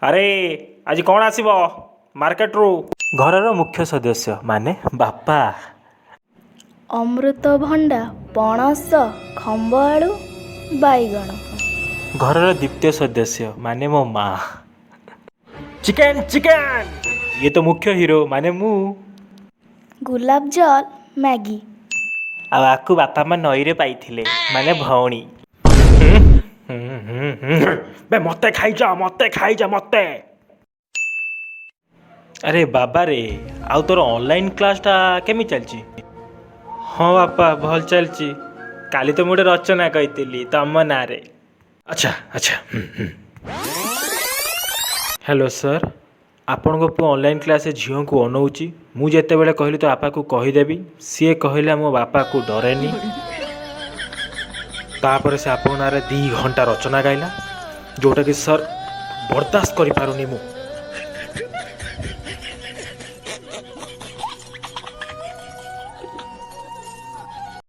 ଆରେ ଆଜି କ'ଣ ଆସିବ ମାର୍କେଟରୁ? ଘରର ମୁଖ୍ୟ ସଦସ୍ୟ ମାନେ ବାପା। ଅମୃତଭଣ୍ଡା, ପଣସ, ଖମ୍ବଆଳୁ, ବାଇଗଣ। ଘରର ଦ୍ୱିତୀୟ ସଦସ୍ୟ ମାନେ ମୋ ମା। ଚିକେନ ଚିକେନ, ଇଏ ତ ମୁଖ୍ୟ ହିରୋ ମାନେ ମୁଁ। ଗୁଲାବ ଜଲ, ମ୍ୟାଗି। ଆଉ ଆକୁ ବାପା ମା ନଈରେ ପାଇଥିଲେ ମାନେ ଭଉଣୀ। ବେ ମତେ ଖାଇଯା ମତେ। ଆରେ ବାବାରେ, ଆଉ ତୋର ଅନଲାଇନ୍ କ୍ଲାସ୍ଟା କେମିତି ଚାଲିଛି? ହଁ ବାପା ଭଲ ଚାଲିଛି। କାଲି ତ ମୁଁ ଗୋଟେ ରଚନା କହିଥିଲି ତମ ନାଁରେ। ଆଚ୍ଛା ଆଚ୍ଛା। ହ୍ୟାଲୋ ସାର୍, ଆପଣଙ୍କ ପୁଅ ଅନଲାଇନ୍ କ୍ଲାସ୍ରେ ଝିଅଙ୍କୁ ଅନଉଛି। ମୁଁ ଯେତେବେଳେ କହିଲି ତ ବାପାକୁ କହିଦେବି, ସିଏ କହିଲା ମୋ ବାପାକୁ ଡରେନି। ତାପରେ ସେ ଆପଣଙ୍କ ନାଁରେ 2 ଘଣ୍ଟା ରଚନା ଗାଇଲା, ଯେଉଁଟାକି ସାର୍ ବରଦାସ୍ତ କରିପାରୁନି ମୁଁ।